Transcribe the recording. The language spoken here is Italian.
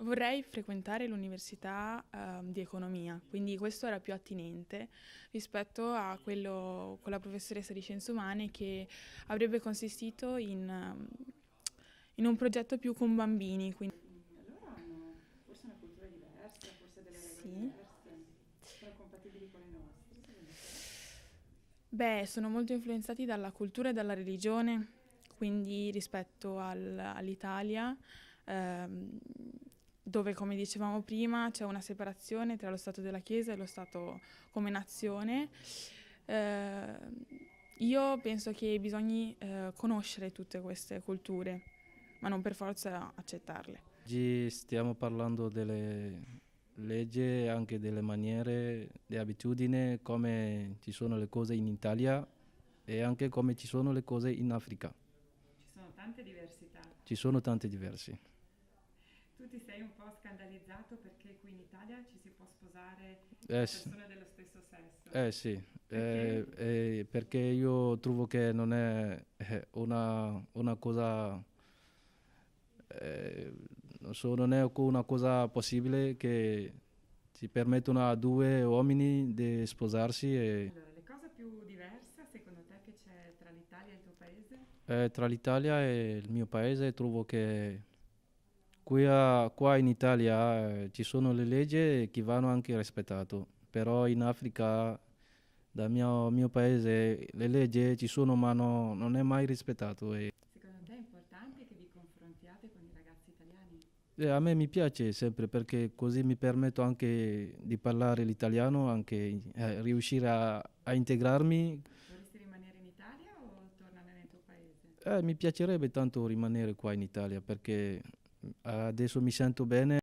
Vorrei frequentare l'università di economia, quindi questo era più attinente rispetto a quello con la professoressa di scienze umane che avrebbe consistito in un progetto più con bambini. Quindi, Allora hanno forse una cultura diversa, forse delle regole sì. diverse. Sono compatibili con le nostre, secondo te? Beh, sono molto influenzati dalla cultura e dalla religione, quindi rispetto all'Italia, ehm, dove, come dicevamo prima, c'è una separazione tra lo Stato della Chiesa e lo Stato come nazione. Eh, io penso che bisogni conoscere tutte queste culture, ma non per forza accettarle. Oggi stiamo parlando delle leggi, e anche delle maniere, delle abitudini, come ci sono le cose in Italia e anche come ci sono le cose in Africa. Ci sono tante diversità. Ci sono tanti diversi. Tu ti sei un po' scandalizzato perché qui in Italia ci si può sposare Eh tra sì, persone dello stesso sesso. sì. Perché? Perché io trovo che non è una cosa, eh, non so, non è una cosa possibile che si permettono a due uomini di sposarsi e Allora, le cose più diverse secondo te che c'è tra l'Italia e il tuo paese? tra l'Italia e il mio paese trovo che qua in Italia ci sono le leggi che vanno anche rispettate, però in Africa, dal mio paese, le leggi ci sono ma non è mai rispettato. Secondo te è importante che vi confrontiate con i ragazzi italiani? E a me mi piace sempre perché così mi permetto anche di parlare l'italiano, anche riuscire a integrarmi. Vorresti rimanere in Italia o tornare nel tuo paese? Mi piacerebbe tanto rimanere qua in Italia perché adesso mi sento bene.